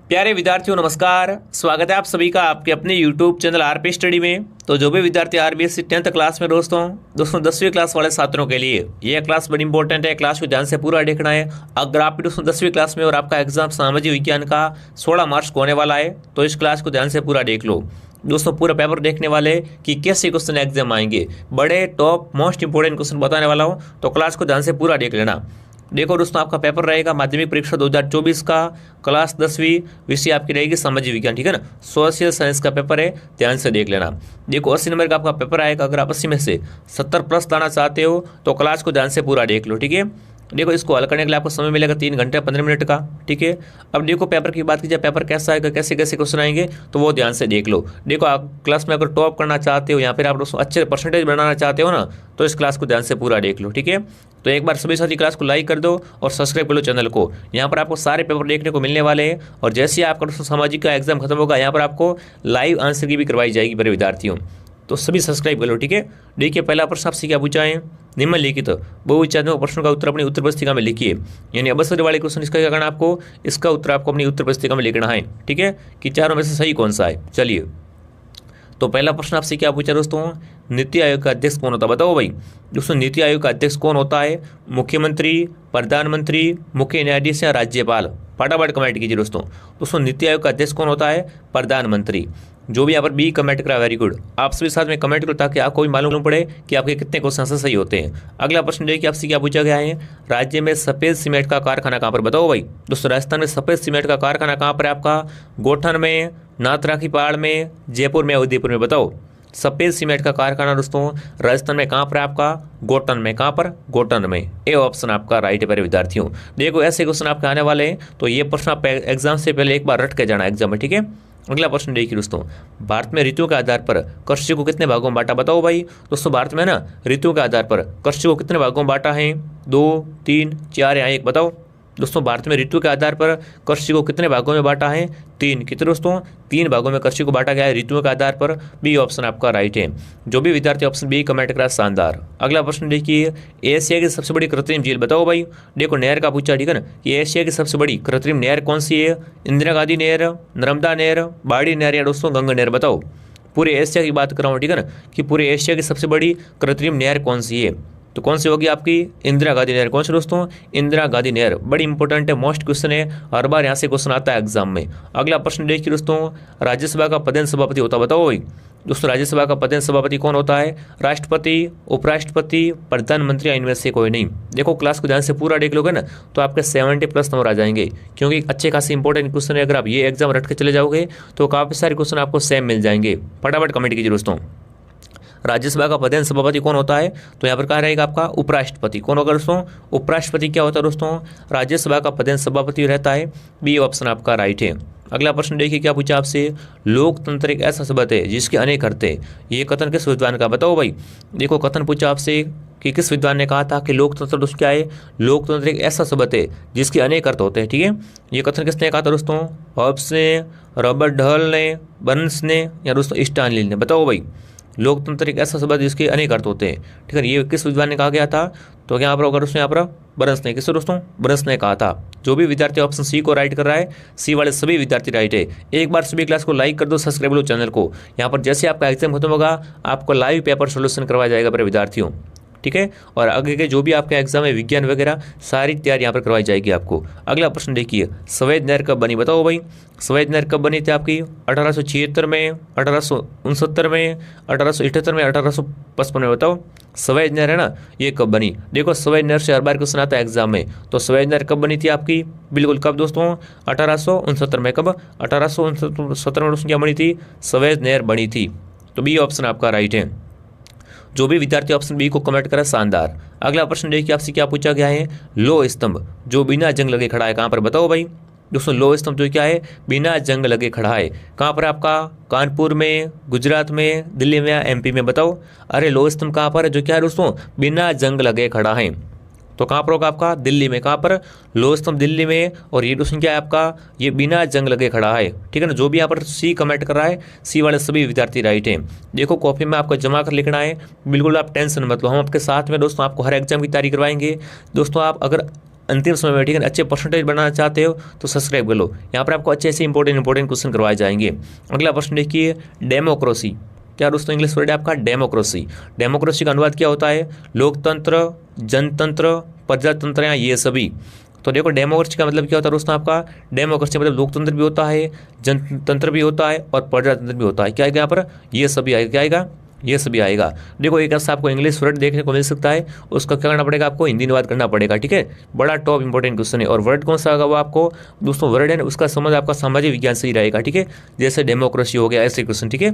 प्यारे विद्यार्थियों नमस्कार। स्वागत है आप सभी का आपके अपने YouTube चैनल आरपी स्टडी में। तो जो भी विद्यार्थी आरबीएससी 10th क्लास में दोस्तों 10वीं क्लास वाले छात्रों के लिए यह क्लास बड़ी इंपॉर्टेंट है। क्लास को ध्यान से पूरा देखना है। अगर आप दोस्तों 10वीं क्लास में और आपका एग्जाम सामाजिक विज्ञान का 16 मार्च को होने वाला है तो इस क्लास को ध्यान से पूरा देख लो। दोस्तों पूरा पेपर देखने वाले कि कैसे क्वेश्चन एग्जाम आएंगे, बड़े टॉप मोस्ट इंपोर्टेंट क्वेश्चन बताने वाला हूँ, तो क्लास को ध्यान से पूरा देख लेना। देखो दोस्तों, आपका पेपर रहेगा माध्यमिक परीक्षा 2024 का क्लास 10वीं, विषय आपकी रहेगी सामाजिक विज्ञान, ठीक है ना। सोशल साइंस का पेपर है, ध्यान से देख लेना। देखो 80 नंबर का आपका पेपर आएगा। अगर आप 80 में से 70 प्लस लाना चाहते हो तो क्लास को ध्यान से पूरा देख लो, ठीक है। देखो इसको हल करने के लिए आपको समय मिलेगा 3 घंटे 15 मिनट का, ठीक है। अब देखो पेपर की बात कीजिए, पेपर कैसा आएगा, कैसे कैसे क्वेश्चन आएंगे तो वो ध्यान से देख लो। देखो आप क्लास में अगर टॉप करना चाहते हो या फिर आप अच्छे परसेंटेज बनाना चाहते हो ना तो इस क्लास को ध्यान से पूरा देख लो, ठीक है। तो एक बार सभी साथी क्लास को लाइक कर दो और सब्सक्राइब कर लो चैनल को। यहाँ पर आपको सारे पेपर देखने को मिलने वाले हैं और जैसे ही आपका सामाजिक का एग्जाम खत्म होगा यहाँ पर आपको लाइव आंसर की भी करवाई जाएगी मेरे विद्यार्थियों। तो सभी सब्सक्राइब कर लो, ठीक है। देखिए पहला प्रश्न आपसे क्या पूछा है, निम्नलिखित बहुविचारात्मक प्रश्नों का उत्तर अपनी उत्तर पुस्तिका में लिखिए। यानी अवसर वाले क्वेश्चन इसका क्या करना आपको, इसका उत्तर आपको अपनी उत्तर पुस्तिका में लिखना है, ठीक है, कि चारों में से सही कौन सा है। चलिए तो पहला प्रश्न आपसे क्या पूछा दोस्तों, नीति आयोग का अध्यक्ष कौन होता है, बताओ भाई। दोस्तों नीति आयोग का अध्यक्ष कौन होता है, मुख्यमंत्री, प्रधानमंत्री, मुख्य न्यायाधीश या राज्यपाल। फटाफट कमेंट कीजिए दोस्तों नीति आयोग का अध्यक्ष कौन होता है, प्रधानमंत्री। जो भी यहाँ पर बी कमेंट करा, वेरी गुड। आप सभी साथ में कमेंट करो ताकि आपको भी मालूम पड़े कि आपके कितने क्वेश्चन सही होते हैं। अगला प्रश्न देखिए आपसे क्या पूछा गया है, राज्य में सफेद सीमेंट का कारखाना कहाँ पर, बताओ भाई। दोस्तों राजस्थान में सफेद सीमेंट का कारखाना कहाँ पर है आपका, गोठन में, नाथद्रा पहाड़ में, जयपुर में, उदयपुर में, बताओ। सफेद सीमेंट का कारखाना दोस्तों राजस्थान में कहाँ पर है आपका, गोटन में। कहाँ पर, गोटन में। ए ऑप्शन आपका राइट है मेरे विद्यार्थियों। देखो ऐसे क्वेश्चन आपके आने वाले हैं तो ये प्रश्न आप एग्जाम से पहले एक बार रट के जाना एग्जाम में, ठीक है। अगला प्रश्न देखिए दोस्तों, भारत में ऋतुओं के आधार पर कृषि को कितने भागों में बांटा, बताओ भाई। दोस्तों भारत में ना ऋतुओं के आधार पर कृषि को कितने भागों में बांटा है, 2, 3, 4 या 1, बताओ। दोस्तों भारत में ऋतु के आधार पर कृषि को कितने भागों में बांटा है, 3। कितने दोस्तों, 3 भागों में कृषि को बांटा गया है ऋतुओं के आधार पर। बी ऑप्शन आपका राइट है। जो भी विद्यार्थी ऑप्शन बी कमेंट करा, शानदार। अगला प्रश्न देखिए, एशिया की सबसे बड़ी कृत्रिम झील, बताओ भाई। देखो नहर का पूछा, ठीक है ना, कि एशिया की सबसे बड़ी कृत्रिम नहर कौन सी है, इंदिरा गांधी नहर, नर्मदा नहर, बाड़ी नहर या दोस्तों गंगा नहर, बताओ। पूरे एशिया की बात कर रहा हूँ, ठीक है ना, कि पूरे एशिया की सबसे बड़ी कृत्रिम नहर कौन सी है, तो कौन सी होगी आपकी, इंदिरा गांधी नहर। कौन सी दोस्तों, इंदिरा गांधी नहर। बड़ी इंपॉर्टेंट है, मोस्ट क्वेश्चन है, हर बार यहाँ से क्वेश्चन आता है एग्जाम में। अगला प्रश्न देखिए दोस्तों, राज्यसभा का पदेन सभापति होता है, बताओ भाई। दोस्तों राज्यसभा का पदेन सभापति कौन होता है, राष्ट्रपति, उपराष्ट्रपति, प्रधानमंत्री या इनमें से कोई नहीं। देखो क्लास को ध्यान से पूरा देख लोगे ना तो आपके 70 प्लस नंबर आ जाएंगे, क्योंकि अच्छे खासे इंपॉर्टेंट क्वेश्चन है। अगर आप ये एग्जाम रट के चले जाओगे तो काफ़ी सारे क्वेश्चन आपको सेम मिल जाएंगे। फटाफट कमेंट कीजिए दोस्तों, राज्यसभा का पदेन सभापति कौन होता है, तो यहाँ पर कहा रहेगा आपका उपराष्ट्रपति। कौन होगा दोस्तों, उपराष्ट्रपति क्या होता है दोस्तों, राज्यसभा का पदेन सभापति रहता है। बी ऑप्शन आपका राइट है। अगला प्रश्न देखिए क्या पूछा आपसे, लोकतंत्र एक ऐसा शब्द है जिसके अनेक अर्थ है, ये कथन किस विद्वान का, बताओ भाई। देखो कथन पूछा आपसे कि किस विद्वान ने कहा था कि लोकतंत्र दोस्तों क्या है, लोकतंत्र एक ऐसा शब्द है जिसके अनेक अर्थ होते हैं, ठीक है। ये कथन किसने कहा था दोस्तों, हॉब्स ने, रॉबर्ट डहल ने, बर्न्स ने या दोस्तों स्टैनली ने, बताओ भाई। लोकतंत्र एक ऐसा शब्द जिसके अनेक अर्थ होते हैं, ठीक है। ये किस विद्वान ने कहा गया था, तो यहाँ पर होगा दोस्तों, यहाँ पर बर्न्स ने। किससे दोस्तों, बर्न्स ने कहा था। जो भी विद्यार्थी ऑप्शन सी को राइट कर रहा है, सी वाले सभी विद्यार्थी राइट है। एक बार सभी क्लास को लाइक कर दो, सब्सक्राइब लो चैनल को। यहाँ पर जैसे आपका एग्जाम खत्म होगा आपको लाइव पेपर सोल्यूशन करवाया जाएगा मेरे विद्यार्थियों, ठीक है। और आगे के जो भी आपका एग्जाम है विज्ञान वगैरह सारी तैयारी यहाँ पर करवाई जाएगी आपको। अगला प्रश्न देखिए, सफेद नहर कब बनी, बताओ भाई। सफेद नहर कब बनी थी आपकी, 1876 में, 1869 में, 1878 में, 1855 में, बताओ। सफेद नहर है ना, ये कब बनी। देखो सफेद नहर से हर बार क्वेश्चन आता है एग्जाम में, तो सफेद नहर कब बनी थी आपकी, बिल्कुल कब दोस्तों, 1869 में। कब, 1869 में दोस्तों क्या बनी थी, सफेद नहर बनी थी। तो बी ऑप्शन आपका राइट है। जो भी विद्यार्थी ऑप्शन बी को कमेंट करा, शानदार। अगला प्रश्न देखिए आपसे क्या पूछा गया है, लो स्तंभ जो बिना जंग लगे खड़ा है कहाँ पर, बताओ भाई। दोस्तों लो स्तंभ जो क्या है, बिना जंग लगे खड़ा है, कहाँ पर आपका, कानपुर में, गुजरात में, दिल्ली में या एमपी में, बताओ। अरे लो स्तंभ कहाँ पर है, जो क्या है दोस्तों, बिना जंग लगे खड़ा है, तो कहाँ पर होगा आपका, दिल्ली में। कहाँ पर, लो स्तंभ दिल्ली में। और ये क्वेश्चन क्या है आपका, ये बिना जंग लगे खड़ा है, ठीक है ना। जो भी यहाँ पर सी कमेंट कर रहा है, सी वाले सभी विद्यार्थी राइट हैं। देखो कॉपी में आपको जमा कर लिखना है, बिल्कुल आप टेंशन मत लो, हम आपके साथ में दोस्तों आपको हर एग्जाम की तैयारी करवाएंगे। दोस्तों आप अगर अंतिम समय में, ठीक है, अच्छे परसेंटेज बनाना चाहते हो तो सब्सक्राइब कर लो। यहाँ पर आपको अच्छे इंपॉर्टेंट क्वेश्चन करवाए जाएंगे। अगला प्रश्न देखिए, डेमोक्रेसी। क्या दोस्तों इंग्लिश वर्ड है आपका डेमोक्रेसी। डेमोक्रेसी का अनुवाद क्या होता है? लोकतंत्र, जनतंत्र, प्रजातंत्र या ये सभी। तो देखो डेमोक्रेसी का मतलब क्या होता है दोस्तों आपका? डेमोक्रेसी मतलब लोकतंत्र भी होता है, जनतंत्र भी होता है और प्रजातंत्र भी होता है। क्या आएगा यहाँ पर? ये सभी आएगा। क्या आएगा? ये सभी आएगा। देखो एक ऐसा आपको इंग्लिश वर्ड देखने को मिल सकता है, उसका क्या करना पड़ेगा? आपको हिंदी अनुवाद करना पड़ेगा, ठीक है। बड़ा टॉप इंपॉर्टेंट क्वेश्चन है। और वर्ड कौन सा होगा वो आपको दोस्तों? वर्ड है उसका समझ आपका सामाजिक विज्ञान से ही रहेगा, ठीक है। जैसे डेमोक्रेसी हो गया, ऐसे क्वेश्चन, ठीक है।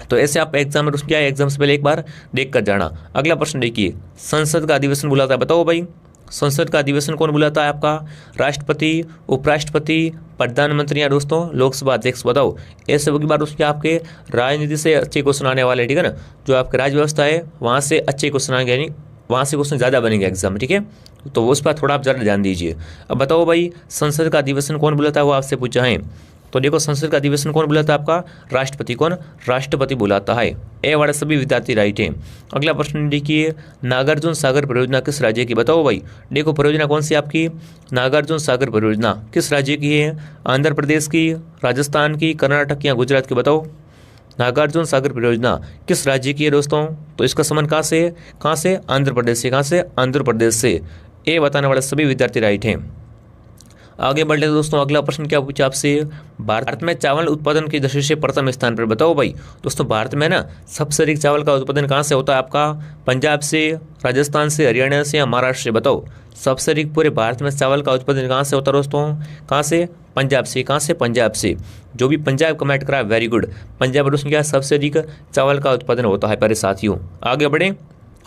तो ऐसे आप एग्जाम में क्या है, एग्जाम से पहले एक बार देख कर जाना। अगला प्रश्न देखिए, संसद का अधिवेशन बुलाता है, बताओ भाई संसद का अधिवेशन कौन बुलाता है आपका? राष्ट्रपति, उपराष्ट्रपति, प्रधानमंत्री या दोस्तों लोकसभा अध्यक्ष, बताओ। ऐसे की बात उसके आपके राजनीति से अच्छे क्वेश्चन आने वाले, ठीक है ना। जो आपकी राज्य व्यवस्था है वहाँ से अच्छे क्वेश्चन आएंगे, यानी वहाँ से क्वेश्चन ज़्यादा बनेंगे एग्जाम में, ठीक है। तो उस पर थोड़ा आप ज़्यादा ध्यान दीजिए। अब बताओ भाई संसद का अधिवेशन कौन बुलाता है, वो आपसे पूछा है। तो देखो संसद का अधिवेशन कौन बुलाता है आपका? राष्ट्रपति। कौन? राष्ट्रपति बुलाता है। ए वाले सभी विद्यार्थी राइट हैं। अगला प्रश्न देखिए, नागार्जुन सागर परियोजना किस राज्य की, बताओ भाई। देखो परियोजना कौन सी आपकी? नागार्जुन सागर परियोजना किस राज्य की है? आंध्र प्रदेश की, राजस्थान की, कर्नाटक या गुजरात की, बताओ। नागार्जुन सागर परियोजना किस राज्य की है दोस्तों? तो इसका संबंध कहाँ से? कहाँ से? आंध्र प्रदेश से। कहाँ से? आंध्र प्रदेश से। ए बताने वाले सभी विद्यार्थी राइट हैं। आगे बढ़ लेते दोस्तों, अगला प्रश्न क्या पूछा आपसे? भारत में चावल उत्पादन की दृष्टि से प्रथम स्थान पर, बताओ भाई। दोस्तों भारत में ना सबसे अधिक चावल का उत्पादन कहाँ से होता है आपका? पंजाब से, राजस्थान से, हरियाणा से या महाराष्ट्र से, बताओ। सबसे अधिक पूरे भारत में चावल का उत्पादन कहाँ से होता है दोस्तों? कहाँ से? पंजाब से। कहाँ से? पंजाब से। जो भी पंजाब कमेंट करा वेरी गुड। पंजाब में दोस्तों क्या सबसे अधिक चावल का उत्पादन होता है प्यारे साथियों। आगे बढ़े,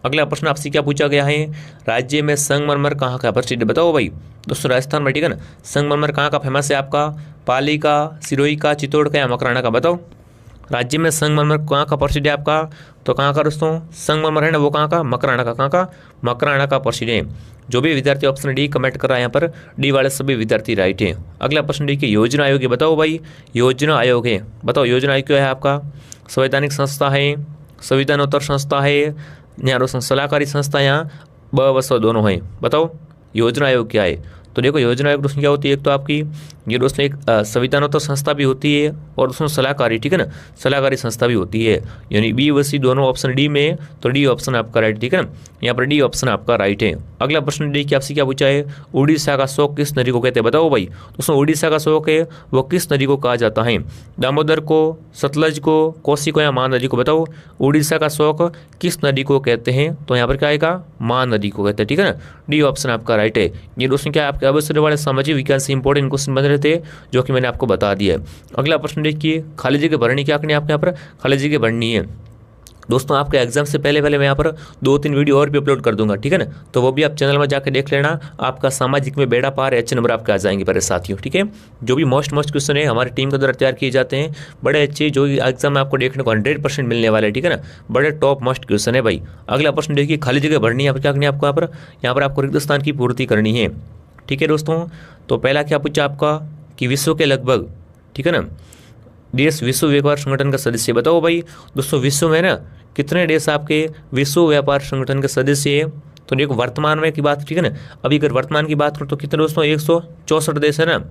अगला प्रश्न आपसे क्या पूछा गया है? राज्य में संगमरमर कहाँ का प्रसिद्ध, बताओ भाई। दोस्तों राजस्थान में, ठीक है ना। संगमरमर कहाँ का फेमस है आपका? पाली का, सिरोही का, चित्तौड़ का या मकराना का, बताओ। राज्य में संगमरमर कहाँ का प्रसिद्ध है आपका? तो कहाँ का दोस्तों संगमरमर है ना, वो कहाँ का? मकराना का। कहाँ का? मकराना का प्रसिद्ध है। जो भी विद्यार्थी ऑप्शन डी कमेंट कर रहा है यहाँ पर, डी वाले सभी विद्यार्थी राइट है। अगला प्रश्न देखिए, योजना आयोग है, बताओ भाई। योजना आयोग है, बताओ। योजना आयोग क्या है आपका? संवैधानिक संस्था है, संविधानोत्तर संस्था है या दोस्तों सलाहकारी संस्था या ब व स दोनों हैं, बताओ। योजना आयोग क्या है? तो देखो योजना आयोग दोस्तों क्या होती है? एक तो आपकी ये दोस्तों एक संविधानोत्तर संस्था भी होती है और दोस्तों सलाहकारी, ठीक है ना, सलाहकारी संस्था भी होती है। यानी बी व सी दोनों ऑप्शन डी में, तो डी ऑप्शन आपका राइट, ठीक है ना। यहाँ पर डी ऑप्शन आपका राइट है। अगला प्रश्न देखिए आपसे क्या पूछा है? उड़ीसा का शोक किस नदी को कहते हैं, बताओ भाई। दोस्तों उड़ीसा का शोक है वो किस नदी को कहा जाता है? दामोदर को, सतलज को, कोसी को या महानदी को, बताओ। उड़ीसा का शोक किस नदी को कहते हैं? तो यहाँ पर क्या आएगा? महानदी को कहते हैं, ठीक है ना। डी ऑप्शन आपका राइट है। ये दोस्तों क्या आपके अवसर वाले सामाजिक विज्ञान से इंपॉर्टेंट क्वेश्चन बन रहे थे, जो कि मैंने आपको बता दिया है। अगला प्रश्न देखिए, खाली जगह भरनी क्या करनी है आपके यहाँ पर? खाली जगह भरनी है दोस्तों। आपके एग्जाम से पहले मैं यहाँ पर 2-3 वीडियो और भी अपलोड कर दूंगा, ठीक है ना। तो वो भी आप चैनल में जाकर देख लेना। आपका सामाजिक में बेड़ा पार अच्छे नंबर आपके आ जाएंगे मेरे साथियों, ठीक है। जो भी मोस्ट क्वेश्चन है हमारी टीम के द्वारा तैयार किए जाते हैं, बड़े अच्छे, जो एग्जाम में आपको देखने को 100% मिलने वाले, ठीक है ना। बड़े टॉप मोस्ट क्वेश्चन है भाई। अगला प्रश्न देखिए, खाली जगह भरनी है क्या करनी है आपको? यहाँ पर आपको रिक्त स्थान की पूर्ति करनी है, ठीक है दोस्तों। तो पहला क्या पूछा आपका कि विश्व के लगभग, ठीक है ना, देश विश्व व्यापार संगठन का सदस्य, बताओ भाई। दोस्तों विश्व में ना कितने देश आपके विश्व व्यापार संगठन के सदस्य है? तो देखो वर्तमान में की बात, ठीक है ना। अभी अगर वर्तमान की बात करो तो कितने दोस्तों? 164 देश है ना।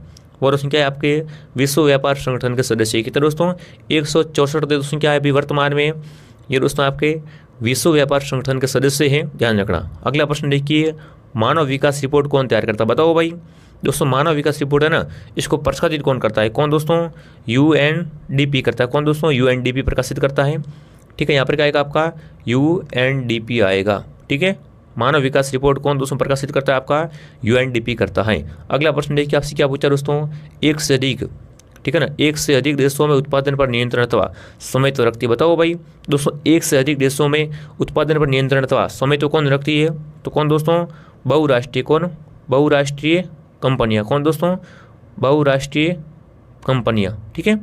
और उसमें क्या है आपके विश्व व्यापार संगठन के सदस्य कितने दोस्तों? 164 देश क्या है अभी वर्तमान में। ये दोस्तों आपके विश्व व्यापार संगठन के सदस्य हैं, ध्यान रखना। अगला प्रश्न देखिए, मानव विकास रिपोर्ट कौन तैयार करता है, बताओ भाई। दोस्तों मानव विकास रिपोर्ट है ना, इसको प्रकाशित कौन करता है? कौन दोस्तों? UNDP करता है। कौन दोस्तों? UNDP प्रकाशित करता है, ठीक है। यहाँ पर क्या आएगा आपका? UNDP आएगा, ठीक है। मानव विकास रिपोर्ट कौन दोस्तों प्रकाशित करता है? आपका UNDP करता है। अगला प्रश्न देखिए आपसे क्या पूछा दोस्तों, एक से अधिक, ठीक है ना, एक से अधिक देशों में उत्पादन पर नियंत्रण अथवा स्वामित्व रखती है, बताओ भाई। दोस्तों एक से अधिक देशों में उत्पादन पर नियंत्रण अथवा स्वामित्व कौन रखती है? तो कौन दोस्तों? बहुराष्ट्रीय, कौन? बहुराष्ट्रीय कंपनियां, कौन दोस्तों? बहुराष्ट्रीय कंपनियां, ठीक है,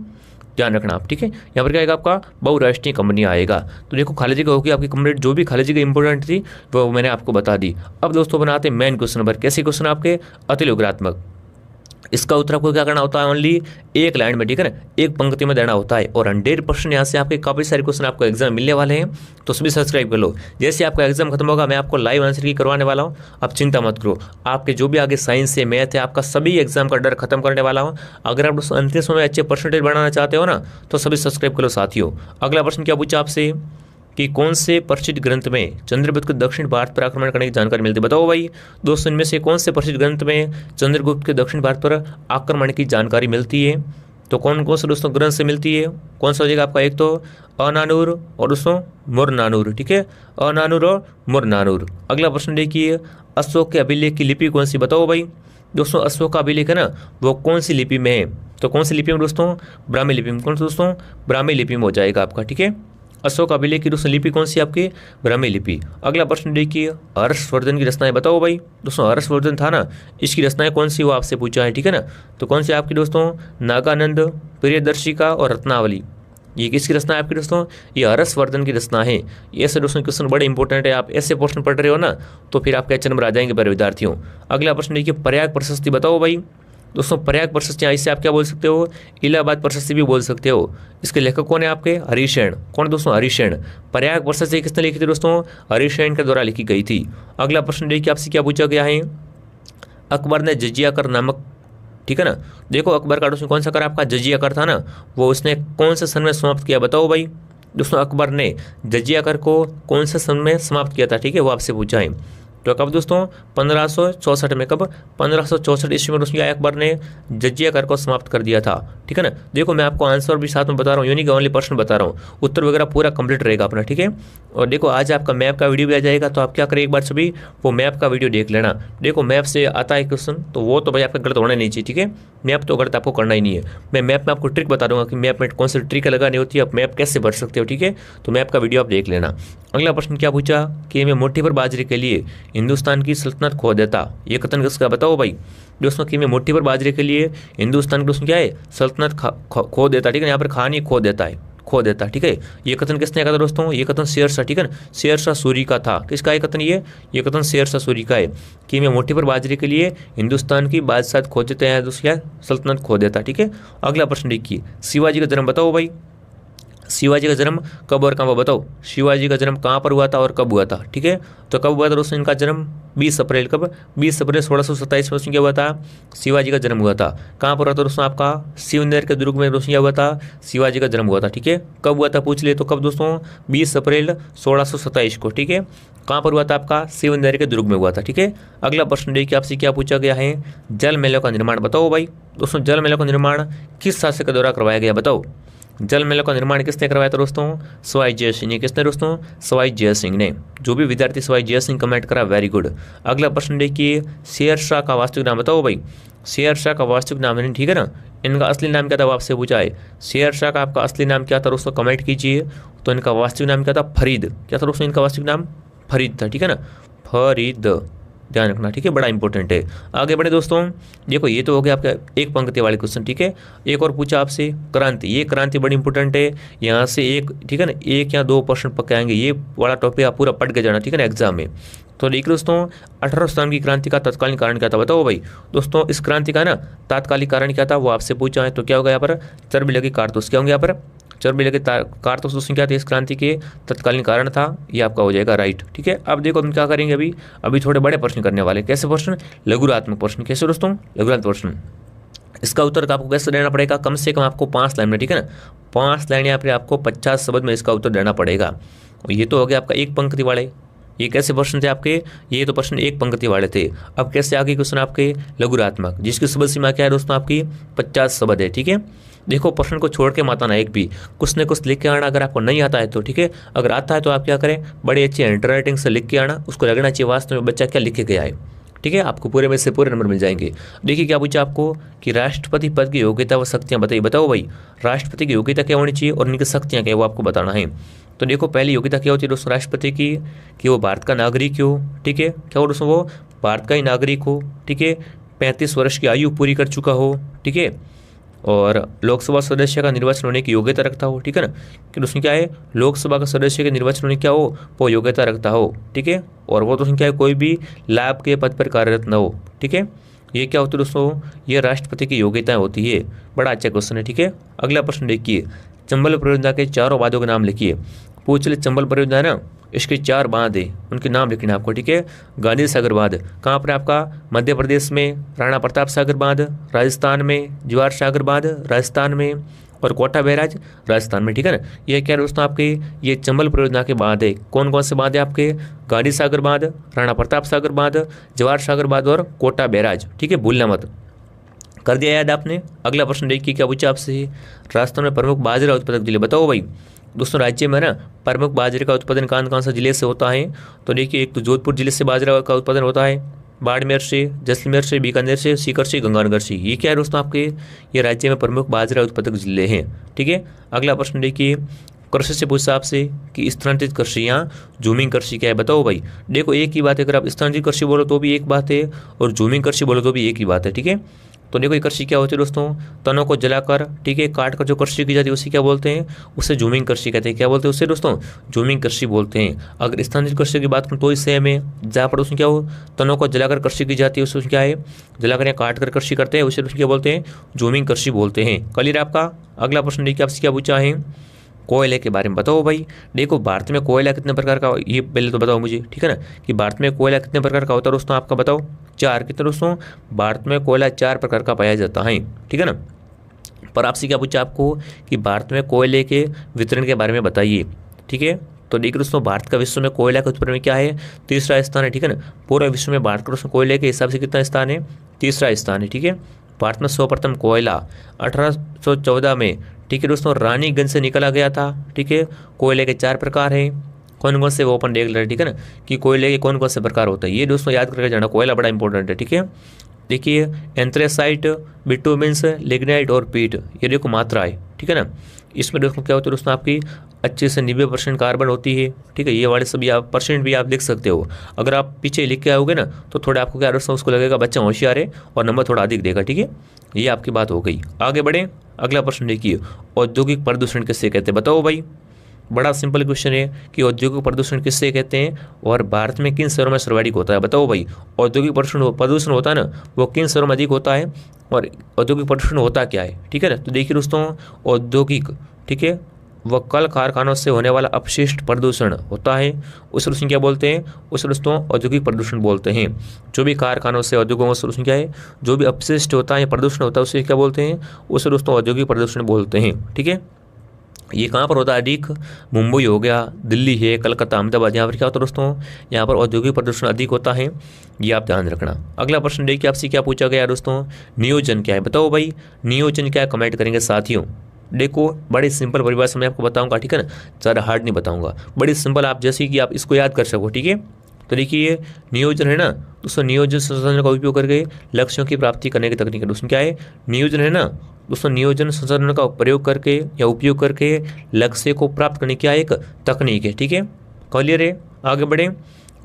ध्यान रखना आप, ठीक है। यहाँ पर क्या आएगा आपका? बहुराष्ट्रीय कंपनियां आएगा। तो देखो खाली जगह होगी आपकी कंप्लीट, जो भी खाली जगह इंपॉर्टेंट थी वो मैंने आपको बता दी। अब दोस्तों बनाते हैं मेन क्वेश्चन नंबर। कैसे क्वेश्चन आपके? अति योगात्मक। इसका उत्तर आपको क्या करना होता है, ओनली एक लाइन में, ठीक है ना, एक पंक्ति में देना होता है। और 100% यहाँ से आपके काफ़ी सारे क्वेश्चन आपको एग्जाम मिलने वाले हैं, तो सभी सब्सक्राइब कर लो। जैसे आपका एग्जाम खत्म होगा मैं आपको लाइव आंसर की करवाने वाला हूँ, आप चिंता मत करो। आपके जो भी आगे साइंस है, मैथ है, आपका सभी एग्जाम का डर खत्म करने वाला हूँ। अगर आप अंतिम समय अच्छे परसेंटेज बनाना चाहते हो ना, तो सभी सब्सक्राइब कर लो साथियों। अगला प्रश्न क्या पूछा आपसे कि कौन से प्रसिद्ध ग्रंथ में चंद्रगुप्त को दक्षिण भारत पर आक्रमण करने की जानकारी मिलती है, बताओ भाई दोस्तों, इनमें से कौन से प्रसिद्ध ग्रंथ में चंद्रगुप्त के दक्षिण भारत पर आक्रमण की जानकारी मिलती है। तो कौन कौन से दोस्तों ग्रंथ से मिलती है, कौन सा हो जाएगा आपका, एक तो अनानूर और दोस्तों मुरनानूर, ठीक है, अनानूर और मुरनानूर। अगला प्रश्न देखिए, अशोक के अभिलेख की लिपि कौन सी, बताओ भाई दोस्तों, अशोक का अभिलेख है ना वो कौन सी लिपि में है, तो कौन सी लिपि में दोस्तों, ब्राह्मी लिपि में। कौन सा दोस्तों, ब्राह्मी लिपि में हो जाएगा आपका, ठीक है। अशोक अभिलेख की दोस्तों लिपि कौन सी आपकी, ब्राह्मी लिपि। अगला प्रश्न देखिए, हर्षवर्धन की रचनाएं बताओ भाई दोस्तों, हर्षवर्धन था ना, इसकी रचनाएं कौन सी वो आपसे पूछा है, ठीक है ना। तो कौन सी आपकी दोस्तों, नागानंद, प्रियदर्शिका और रत्नावली। ये किसकी रचना है आपकी दोस्तों, ये हर्षवर्धन की रचना है। ऐसे दोस्तों क्वेश्चन बड़े इंपॉर्टेंट है, आप ऐसे प्रश्न पढ़ रहे हो ना तो फिर आपके अच्छे नंबर आ जाएंगे पर विद्यार्थियों। अगला प्रश्न देखिए, प्रयाग प्रशस्ति बताओ भाई दोस्तों, प्रयाग प्रशस्ति, इससे आप क्या बोल सकते हो, इलाहाबाद प्रशस्ति भी बोल सकते हो। इसके लेखक कौन है आपके, हरिशैन। कौन दोस्तों, हरिशैन। प्रयाग प्रशस्ति किसने लिखी थी दोस्तों, हरिशैन के द्वारा लिखी गई थी। अगला प्रश्न देखिए, आपसे क्या पूछा गया है, अकबर ने जजिया कर नामक, ठीक है ना, देखो अकबर का दोस्तों कौन सा कर आपका जजिया कर था ना, वो उसने कौन से सन में समाप्त किया, बताओ भाई दोस्तों, अकबर ने जजिया कर को कौन से सन में समाप्त किया था, ठीक है, वो आपसे पूछा है। तो कब दोस्तों, 1564 में, कब 1564 ईस्वी में दोस्तों अकबर ने जजिया कर को समाप्त कर दिया था, ठीक है ना। देखो मैं आपको आंसर भी साथ में बता रहा हूँ, यानी कि ओनली प्रश्न बता रहा हूँ, उत्तर वगैरह पूरा कंप्लीट रहेगा अपना, ठीक है। और देखो आज आपका मैप का वीडियो भी आ जाएगा, तो आप क्या करें, एक बार सभी वो मैप का वीडियो देख लेना। देखो मैप से आता है क्वेश्चन तो वो तो भाई आपका गलत होना नहीं चाहिए, ठीक है, मैप तो गलत आपको करना ही नहीं है। मैं मैप में आपको ट्रिक बता दूंगा कि मैप में कौन सी ट्रिक लगानी होती है, आप मैप कैसे भर सकते हो, ठीक है, तो मैप का वीडियो आप देख लेना। अगला प्रश्न क्या पूछा कि मैं मुट्ठी भर बाजरे के लिए हिंदुस्तान की सल्तनत खो देता, ये कथन किसका, बताओ भाई दोस्तों, कि मैं मुट्ठी भर बाजरे के लिए हिंदुस्तान की दोस्तों क्या है, सल्तनत खो देता, ठीक है, यहाँ पर खान ही खो देता है, खो देता, ठीक है। ये कथन किसने कहा था दोस्तों, ये कथन शेरशाह, ठीक है ना, शेरशाह सूरी का था। किसका है कथन, ये कथन शेरशाह सूरी का है कि मैं मुट्ठी भर बाजरे के लिए हिंदुस्तान की बादशाह खो देते हैं, दोस्तों सल्तनत खो देता, ठीक है। अगला प्रश्न देखिए, शिवाजी का जन्म बताओ भाई, शिवाजी का जन्म कब और कहाँ, बताओ शिवाजी का जन्म कहाँ पर हुआ था और कब हुआ था, ठीक है। तो कब हुआ था दोस्तों इनका जन्म, 20 अप्रैल, कब 20 अप्रैल 1627 में क्या हुआ था, शिवाजी का जन्म हुआ था। कहाँ पर हुआ था दोस्तों, आपका शिवनेर के दुर्ग में दोस्तों क्या हुआ था, शिवाजी का जन्म हुआ था, ठीक है। कब हुआ था पूछ ले तो कब दोस्तों, 20 अप्रैल 1627 को, ठीक है। कहाँ पर हुआ था आपका, शिवनेर के दुर्ग में हुआ था, ठीक है। अगला प्रश्न देखिए, आपसे क्या पूछा गया है, जल महलों का निर्माण बताओ भाई दोस्तों, जल महलों का निर्माण किस शासक के द्वारा करवाया गया, बताओ जल महलों का निर्माण किसने करवाया था दोस्तों, सवाई जय सिंह ने। किसने दोस्तों, सवाई जय सिंह ने। जो भी विद्यार्थी सवाई जय सिंह कमेंट करा वेरी गुड। अगला प्रश्न देखिए, शेरशाह का वास्तविक नाम बताओ भाई, शेरशाह का वास्तविक नाम नहीं, ठीक है ना, इनका असली नाम क्या था वो आपसे पूछा है। शेरशाह का आपका असली नाम क्या था दोस्तों, कमेंट कीजिए। तो इनका वास्तविक नाम क्या था, फरीद। क्या था दोस्तों इनका वास्तविक नाम, फरीद था, ठीक है ना, फरीद, ध्यान रखना, ठीक है, बड़ा इंपॉर्टेंट है। आगे बढ़े दोस्तों, देखो ये तो हो गया आपका एक पंक्ति वाले क्वेश्चन, ठीक है। एक और पूछा आपसे क्रांति, ये क्रांति बड़ी इंपॉर्टेंट है, यहाँ से एक, ठीक है ना, 1 या 2 प्रश्न पक्के आएंगे, ये वाला टॉपिक आप पूरा पढ़ के जाना, ठीक है ना, एग्जाम में। तो देखिए दोस्तों, 18 सदी की क्रांति का तत्कालीन कारण क्या था, बताओ भाई दोस्तों, इस क्रांति का ना तात्कालिक कारण क्या था वो आपसे पूछा है। तो क्या होगा यहाँ पर, चर्बी लगी कारतूस, क्या होंगे यहाँ पर, चर्बी लगे कारतूस दोस्तों क्या थे, इस क्रांति के तत्कालीन कारण था, ये आपका हो जाएगा राइट, ठीक है। अब देखो हम क्या करेंगे, अभी थोड़े बड़े प्रश्न करने वाले। कैसे प्रश्न, लघुरात्मक प्रश्न। कैसे दोस्तों, लघुरात्मक प्रश्न। इसका उत्तर आपको कैसे देना पड़ेगा, कम से कम आपको 5 लाइन में, ठीक है ना, 5 लाइन यहाँ पर आपको 50 शब्द में इसका उत्तर देना पड़ेगा। ये तो हो गया आपका एक पंक्ति वाले। ये कैसे प्रश्न थे आपके, ये तो प्रश्न एक पंक्ति वाले थे। अब कैसे आगे क्वेश्चन आपके लघुरात्मक, जिसकी शब्द सीमा क्या है दोस्तों, आपकी 50 शब्द है, ठीक है। देखो प्रश्न को छोड़ के मत आना, एक भी कुछ न कुछ लिख के आना, अगर आपको नहीं आता है तो, ठीक है। अगर आता है तो आप क्या करें, बड़ी अच्छी हैंड राइटिंग से लिख के आना, उसको लगना चाहिए वास्तव में बच्चा क्या लिख के गया है, ठीक है। आपको पूरे में से पूरे नंबर मिल जाएंगे। देखिए क्या पूछा आपको कि राष्ट्रपति पद की योग्यता व शक्तियाँ बताइए, बताओ भाई राष्ट्रपति की योग्यता क्या होनी चाहिए और उनकी शक्तियाँ क्या है वो आपको बताना है। तो देखो पहली योग्यता क्या होती है दोस्तों राष्ट्रपति की, कि वो भारत का नागरिक हो, ठीक है। क्या हो दोस्तों, वो भारत का ही नागरिक हो, ठीक है, 35 वर्ष की आयु पूरी कर चुका हो, ठीक है, और लोकसभा सदस्य का निर्वाचन होने की योग्यता रखता हो, ठीक है ना, कि दोस्तों क्या है, लोकसभा का सदस्य के निर्वाचन होने क्या हो, वो योग्यता रखता हो, ठीक है। और वो दोस्तों क्या है, कोई भी लाभ के पद पर कार्यरत न हो, ठीक है। ये क्या होती है दोस्तों, ये राष्ट्रपति की योग्यताएं होती है। बड़ा अच्छा क्वेश्चन है, ठीक है। अगला प्रश्न देखिए, चंबल परियोजना के चारों बांधों के नाम लिखिए। पूछ ले, चंबल परियोजना है ना, इसके 4 बांध है, उनके नाम लिखने आपको, ठीक है। गांधी सागर बांध कहाँ पर आपका, मध्य प्रदेश में। राणा प्रताप सागर बांध राजस्थान में। जवाहर सागर बांध राजस्थान में। और कोटा बैराज राजस्थान में, ठीक है ना। ये क्या है दोस्तों आपके, ये चंबल परियोजना के बांध है। कौन कौन से बांध है आपके, गांधी सागर बांध, राणा प्रताप सागर बांध, जवाहर सागर बांध और कोटा बैराज, ठीक है, भूलना मत। कर दिया याद आपने। अगला प्रश्न देखिए क्या पूछा आपसे, राजस्थान में प्रमुख बाजरा उत्पादक जिले बताओ भाई। दोस्तों राज्य में ना प्रमुख बाजरे का उत्पादन कौन कौन सा जिले से होता है, तो देखिए एक तो जोधपुर जिले से बाजरा का उत्पादन होता है, बाड़मेर से, जैसलमेर से, बीकानेर से, सीकर से, गंगानगर से। ये क्या है दोस्तों आपके, ये राज्य में प्रमुख बाजरा उत्पादक जिले हैं, ठीक है। अगला प्रश्न देखिए, कृषि से पूछा आपसे कि स्थानांतरित कृषि या जूमिंग कृषि क्या है बताओ भाई। देखो एक ही बात है, अगर आप स्थानांतरित कृषि बोलो तो भी एक बात है और जूमिंग कृषि बोलो तो भी एक ही बात है, ठीक है। तो देखो ये कृषि क्या होती है दोस्तों, तनों को जलाकर, ठीक है, काट कर जो कृषि की जाती है उसे क्या बोलते हैं, उसे जूमिंग कृषि कहते हैं। क्या बोलते हैं उसे दोस्तों, जूमिंग कृषि बोलते हैं। अगर स्थानांतरित कृषि की बात करूँ तो ही सेम है, जहाँ पर उसमें क्या हो, तनों को जलाकर कृषि की जाती है उसमें क्या है, जलाकर या काट कर कृषि करते हैं, उसे क्या बोलते हैं, जूमिंग कृषि बोलते हैं। क्लियर आपका। अगला प्रश्न देखिए आपसे क्या पूछा है, कोयले के बारे में बताओ भाई। देखो भारत में कोयला कितने प्रकार का, ये पहले तो बताओ मुझे, ठीक है ना, कि भारत में कोयला कितने प्रकार का होता है दोस्तों, आपका बताओ। 4, कितने दोस्तों, भारत में कोयला 4 प्रकार का पाया जाता है, ठीक है ना। पर आपसे क्या पूछा आपको कि भारत में कोयले के वितरण के बारे में बताइए, ठीक है। तो देखिए दोस्तों, भारत का विश्व में कोयला के उत्पादन में क्या है, 3रा स्थान है, ठीक है ना। पूरे विश्व में भारत का दोस्तों कोयले के हिसाब से कितना स्थान है, 3रा स्थान है, ठीक है। भारत में सर्वप्रथम कोयला 1814 में, ठीक है दोस्तों, रानीगंज से निकला गया था, ठीक है। कोयले के 4 प्रकार हैं, कौन कौन से वो अपन देख रहे हैं, ठीक है ना, कि कोयले के कौन कौन से प्रकार होते हैं। ये दोस्तों याद करके जाना, कोयला बड़ा इंपॉर्टेंट है, ठीक है। देखिए एंथ्रेसाइट, बिटुमिन्स, लिग्नाइट और पीट, ये देखो मात्रा है, ठीक है ना। इसमें देखो क्या होता है दोस्तों, आपकी 80 से 90% कार्बन होती है, ठीक है। ये वाले सभी आप परसेंट भी आप लिख सकते हो। अगर आप पीछे लिख के आओगे ना तो थोड़ा आपको क्या दोस्तों, उसको लगेगा बच्चा होशियार है और नंबर थोड़ा अधिक देगा, ठीक है। ये आपकी बात हो गई। आगे बढ़े, अगला प्रश्न देखिए, औद्योगिक प्रदूषण किससे कहते हैं बताओ भाई। बड़ा सिंपल क्वेश्चन है कि औद्योगिक प्रदूषण किससे कहते हैं और भारत में किन शहरों में सर्वाधिक होता है बताओ भाई। औद्योगिक प्रदूषण होता है ना, वो किन शहरों में अधिक होता है और औद्योगिक प्रदूषण होता क्या है, ठीक है ना। तो देखिए दोस्तों, औद्योगिक, ठीक है, वह कल कारखानों से होने वाला अपशिष्ट प्रदूषण होता है, उस प्रदूषण क्या बोलते हैं, उस दोस्तों औद्योगिक प्रदूषण बोलते हैं। जो भी कारखानों से, औद्योगों से प्रदूषण क्या है, जो भी अपशिष्ट होता है या प्रदूषण होता है उसे क्या बोलते हैं, उसे दोस्तों औद्योगिक प्रदूषण बोलते हैं, ठीक है। ये कहाँ पर होता है अधिक, मुंबई हो गया, दिल्ली है, कलकत्ता, अहमदाबाद, यहाँ पर क्या होता है दोस्तों, यहाँ पर औद्योगिक प्रदूषण अधिक होता है, ये आप ध्यान रखना। अगला प्रश्न देखिए आपसे क्या पूछा गया दोस्तों, नियोजन क्या है बताओ भाई। नियोजन क्या है, कमेंट करेंगे साथियों। देखो बड़ी सिंपल परिभाषा मैं आपको बताऊंगा, ठीक है ना, ज़्यादा हार्ड नहीं बताऊंगा, बड़ी सिंपल, आप जैसे कि आप इसको याद कर सको, ठीक है। तो देखिए नियोजन है ना दोस्तों, नियोजन संसाधन का उपयोग करके लक्ष्यों की प्राप्ति करने की तकनीक है दोस्तों। क्या है, नियोजन है ना दोस्तों, नियोजन संसाधन का प्रयोग करके या उपयोग करके लक्ष्य को प्राप्त करने की एक तकनीक है, ठीक है। क्लियर है। आगे बढ़े,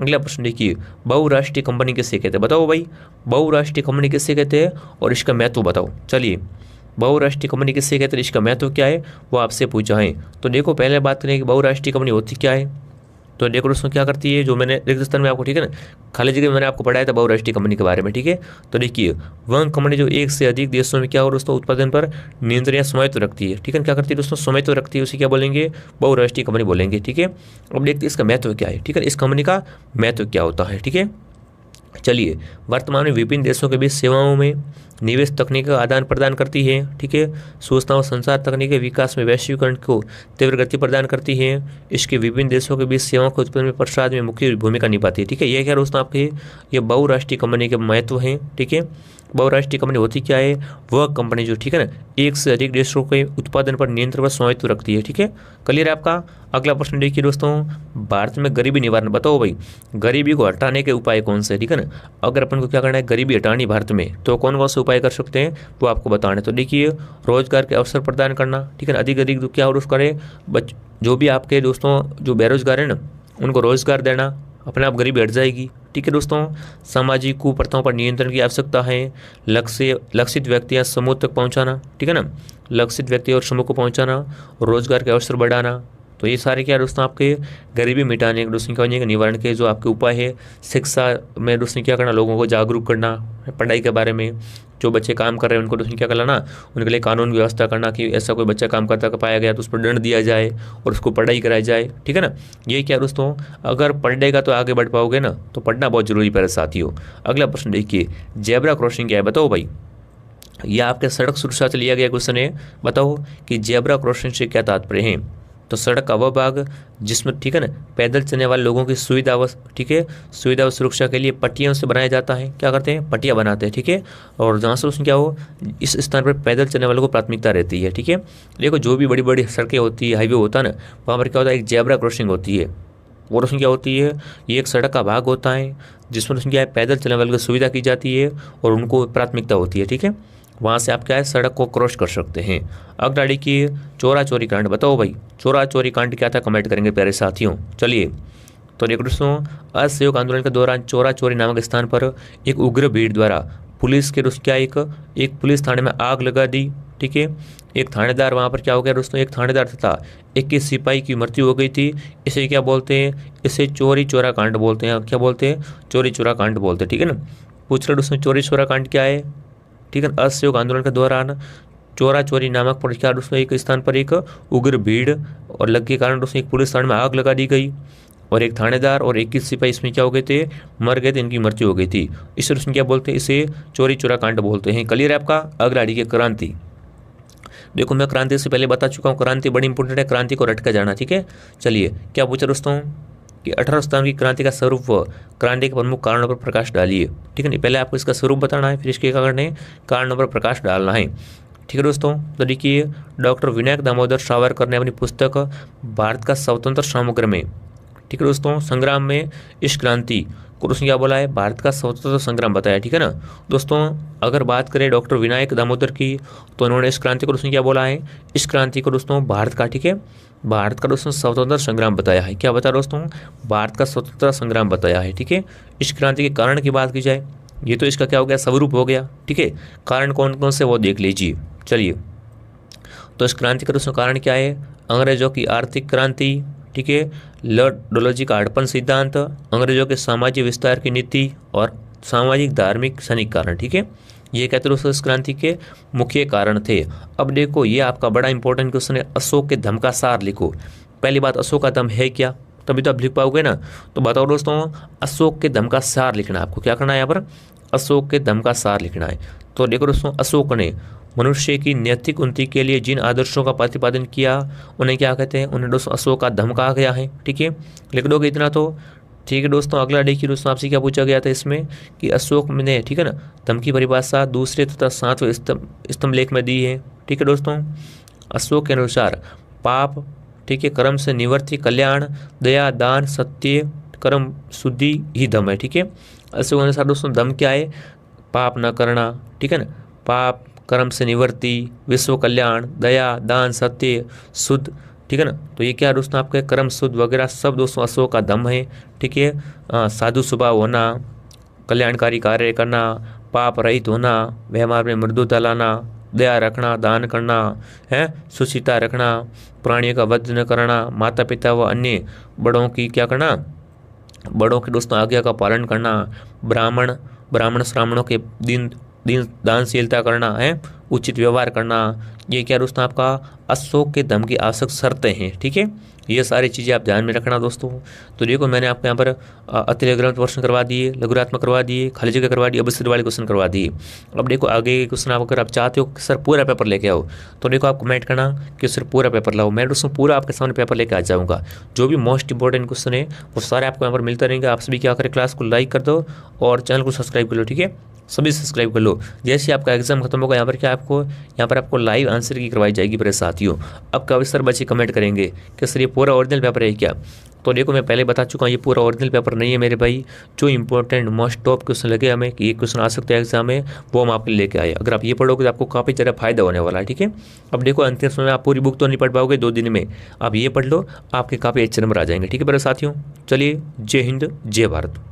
अगला प्रश्न देखिए, बहुराष्ट्रीय कंपनी किससे कहते हैं बताओ भाई। बहुराष्ट्रीय कंपनी किससे कहते हैं और इसका महत्व बताओ। चलिए, बहुराष्ट्रीय कंपनी किससे कहते हैं, इसका महत्व क्या है वो आपसे पूछा है। तो देखो पहले बात करें कि बहुराष्ट्रीय कंपनी होती क्या है। तो देखो दोस्तों क्या करती है, जो मैंने रिक्त स्थान में आपको, ठीक है ना, खाली जगह में मैंने आपको पढ़ाया था बहुराष्ट्रीय कंपनी के बारे में, ठीक है। तो देखिए वह कंपनी जो एक से अधिक देशों में क्या हो दोस्तों, उत्पादन पर नियंत्रण या स्वामित्व रखती है, ठीक है। क्या करती है दोस्तों, स्वामित्व रखती है, उसे क्या बोलेंगे, बहुराष्ट्रीय कंपनी बोलेंगे, ठीक है। अब देखते हैं इसका महत्व क्या है, ठीक है, इस कंपनी का महत्व क्या होता है, ठीक है। चलिए, वर्तमान में विभिन्न देशों के बीच सेवाओं में निवेश तकनीक का आदान प्रदान करती है, ठीक है। सूचना और संचार तकनीक के विकास में वैश्वीकरण को तीव्र गति प्रदान करती है। इसके विभिन्न देशों के बीच सेवाओं के उत्पादन में प्रसार में मुख्य भूमिका निभाती है, ठीक है। यह क्या दोस्तों आपके, ये बहुराष्ट्रीय कंपनी के महत्व हैं, ठीक है। बहुराष्ट्रीय कंपनी होती क्या है, वह कंपनी जो, ठीक है ना, एक से अधिक देशों के उत्पादन पर नियंत्रण व स्वामित्व रखती है, ठीक है। क्लियर है आपका। अगला प्रश्न देखिए दोस्तों, भारत में गरीबी निवारण बताओ भाई, गरीबी को हटाने के उपाय कौन से, ठीक है ना। अगर अपन को क्या करना है, गरीबी हटानी भारत में, तो कौन कौन से उपाय कर सकते हैं वो आपको बताना है। तो देखिए, रोजगार के अवसर प्रदान करना, ठीक है ना, अधिक अधिक क्या और करे, जो भी आपके दोस्तों जो बेरोजगार है ना उनको रोजगार देना, अपने आप गरीबी हट जाएगी, ठीक है दोस्तों। सामाजिक कुप्रथाओं पर नियंत्रण की आवश्यकता है। लक्षित व्यक्ति या समूह तक पहुंचाना, ठीक है ना, लक्षित व्यक्ति और समूह को पहुंचाना, रोजगार के अवसर बढ़ाना। तो ये सारे क्या दोस्तों आपके गरीबी मिटाने दोस्तों क्या के निवारण के जो आपके उपाय है। शिक्षा में दोस्तों क्या करना, लोगों को जागरूक करना पढ़ाई के बारे में। जो बच्चे काम कर रहे हैं उनको दोस्तों क्या करना, उनके लिए कानून व्यवस्था करना कि ऐसा कोई बच्चा काम करता पाया गया तो उस पर दंड दिया जाए और उसको पढ़ाई कराई जाए, ठीक है ना। ये क्या दोस्तों, अगर पढ़ेगा तो आगे बढ़ पाओगे ना, तो पढ़ना बहुत जरूरी प्यारे साथियों। अगला प्रश्न देखिए, जेब्रा क्रॉसिंग क्या है बताओ भाई। यह आपके सड़क सुरक्षा से लिया गया क्वेश्चन है। बताओ कि जेब्रा क्रॉसिंग से क्या तात्पर्य है। तो सड़क का वह भाग जिसमें, ठीक है ना, पैदल चलने वाले लोगों की सुविधा व, ठीक है, सुविधा व सुरक्षा के लिए पट्टियों से बनाया जाता है। क्या करते हैं, पट्टियाँ बनाते हैं, ठीक है। और जहाँ से उसमें क्या हो, इस स्थान पर पैदल चलने वालों को प्राथमिकता रहती है, ठीक है। देखो जो भी बड़ी बड़ी सड़कें होती है, हाईवे होता है ना, वहाँ पर क्या होता है, एक जेब्रा क्रॉसिंग होती है। और उसमें क्या होती है, ये एक सड़क का भाग होता है जिसमें उसमें क्या है, पैदल चलने वालों की सुविधा की जाती है और उनको प्राथमिकता होती है, ठीक है। वहाँ से आप क्या है, सड़क को क्रॉस कर सकते हैं। अगला देखिए, चोरा चोरी कांड। बताओ भाई चोरा चोरी कांड क्या था, कमेंट करेंगे प्यारे साथियों। चलिए तो देखो दोस्तों, असहयोग आंदोलन के दौरान चोरा चोरी नामक स्थान पर एक उग्र भीड़ द्वारा पुलिस के दोस्तों क्या एक पुलिस थाने में आग लगा दी, ठीक है। एक थानेदार वहाँ पर क्या हो गया दोस्तों, एक थानेदार तथा 21 सिपाही की मृत्यु हो गई थी। इसे क्या बोलते हैं, इसे चोरी चोरा कांड बोलते हैं। क्या बोलते हैं, चोरी चोरा कांड बोलते हैं, ठीक है ना। पूछ रहे दोस्तों चोरी चोरा कांड क्या है, ठीक है। असहयोग आंदोलन के दौरान चोरा चोरी नामक क्या दोस्तों, एक स्थान पर एक उग्र भीड़ और लग के कारण दोस्तों एक पुलिस थाने में आग लगा दी गई और एक थानेदार और 21 सिपाही इसमें क्या हो गए थे, मर गए थे, इनकी मृत्यु हो गई थी। इस उसमें क्या बोलते हैं, इसे चोरी चोरा कांड बोलते हैं। क्लियर है आपका। अगला देखिए, क्रांति। देखो मैं क्रांति से पहले बता चुका हूँ, क्रांति बड़ी इंपॉर्टेंट है, क्रांति को रट कर जाना, ठीक है। चलिए क्या पूछा दोस्तों कि 18 सितंबर की क्रांति का स्वरूप व क्रांति के प्रमुख कारणों पर प्रकाश डालिए, ठीक है ना। पहले आपको इसका स्वरूप बताना है, फिर इसके क्या करना है, कारणों पर प्रकाश डालना है, ठीक है दोस्तों। तो देखिए, डॉक्टर विनायक दामोदर सावरकर ने अपनी पुस्तक भारत का स्वतंत्र समग्र में, ठीक है दोस्तों, संग्राम में इस क्रांति को उसने क्या बोला है, भारत का स्वतंत्र संग्राम बताया, ठीक है ना दोस्तों। अगर बात करें डॉक्टर विनायक दामोदर की, तो उन्होंने इस क्रांति को उसने क्या बोला है, इस क्रांति को दोस्तों भारत का, ठीक है, भारत का दोस्तों स्वतंत्र संग्राम बताया है। क्या बताया दोस्तों, भारत का स्वतंत्र संग्राम बताया है, ठीक है। इस क्रांति के कारण की बात की जाए, ये तो इसका क्या हो गया, स्वरूप हो गया, ठीक है। कारण कौन कौन से वो देख लीजिए। चलिए तो इस क्रांति का दोस्तों कारण क्या है, अंग्रेजों की आर्थिक क्रांति, ठीक है, लॉर्ड डलहौजी का हड़पन सिद्धांत, अंग्रेजों के सामाजिक विस्तार की नीति और सामाजिक धार्मिक सैनिक कारण, ठीक है। ये कहते दोस्तों इस क्रांति के मुख्य कारण थे। अब देखो ये आपका बड़ा इंपॉर्टेंट क्वेश्चन है, अशोक के दम का सार लिखो। पहली बात, अशोक का दम है क्या, तभी तो आप लिख पाओगे ना। तो बताओ दोस्तों, अशोक के दम का सार लिखना है आपको। क्या करना है यहाँ पर, अशोक के दम का सार लिखना है। तो देखो दोस्तों, अशोक ने मनुष्य की नैतिक उन्नति के लिए जिन आदर्शों का प्रतिपादन किया उन्हें क्या कहते हैं, उन्हें दोस्तों अशोक का दम कहा गया है, ठीक है। लिख दोगे इतना तो, ठीक है दोस्तों। अगला देखिए दोस्तों, आपसे क्या पूछा गया था इसमें कि अशोक ने, ठीक है ना, दम की परिभाषा दूसरे तथा 7वें स्तंभ लेख में दी है, ठीक है दोस्तों। अशोक के अनुसार पाप, ठीक है, कर्म से निवृत्ति, कल्याण, दया, दान, सत्य, कर्म, शुद्धि ही दम है, ठीक है। अशोक के अनुसार दोस्तों दम क्या है, पाप न करना, ठीक है ना, पाप, कर्म से निवृत्ति, विश्व कल्याण, दया, दान, सत्य, शुद्ध, ठीक है ना। तो ये क्या दोस्तों आपके कर्म शुद्ध वगैरह सब दोस्तों अशोक का दम है, ठीक है। साधु स्वभाव होना, कल्याणकारी कार्य करना, पाप रहित होना, व्यवहार में मृदुता लाना, दया रखना, दान करना है, सुचिता रखना, प्राणियों का वध न करना, माता पिता व अन्य बड़ों की क्या करना, बड़ों की दोस्तों आज्ञा का पालन करना, ब्राह्मण श्रामणों के दिन दानशीलता करना है, उचित व्यवहार करना। ये क्या दोस्तों आपका अशोक के दम की आवश्यक शर्तें हैं, ठीक है। ये सारी चीज़ें आप ध्यान में रखना दोस्तों। तो देखो मैंने आपको यहाँ पर अतिरिक्त ग्रंथ प्रश्न करवा दिए, लघुरात्मक करवा दिए, खाली जगह करवा दी, अवसर वाले क्वेश्चन करवा दिए। अब देखो आगे के क्वेश्चन आप अगर आप चाहते हो कि सर पूरा पेपर लेके आओ, तो देखो आप कमेंट करना कि सर पूरा पेपर लाओ। मैं दोस्तों पूरा आपके सामने पेपर लेके आ जाऊँगा। जो भी मोस्ट इंपॉर्टेंट क्वेश्चन है वो सारे आपको यहाँ पर मिलता रहेंगे। आप सभी क्या करें, क्लास को लाइक कर दो और चैनल को सब्सक्राइब कर लो, ठीक है। सभी सब्सक्राइब कर लो। जैसे आपका एग्जाम खत्म होगा यहाँ पर क्या आपको लाइव आंसर की करवाई जाएगी मेरे साथियों। अब कभी सर बच्चे कमेंट करेंगे कि सर ये पूरा ओरिजिनल पेपर है क्या, तो देखो मैं पहले बता चुका हूँ ये पूरा ओरिजिनल पेपर नहीं है मेरे भाई। जो इंपॉर्टेंट मोस्ट टॉप क्वेश्चन लगे हमें कि ये क्वेश्चन आ सकते हैं एग्जाम में, वो हम आपके लेके आए। अगर आप ये पढ़ोगे तो आपको काफ़ी ज़्यादा फायदा होने वाला है, ठीक है। अब देखो अंतिम समय आप पूरी बुक तो नहीं पढ़ पाओगे 2 दिन में, आप ये पढ़ लो, आपके काफ़ी अच्छे नंबर आ जाएंगे, ठीक है मेरे साथियों। चलिए, जय हिंद, जय भारत।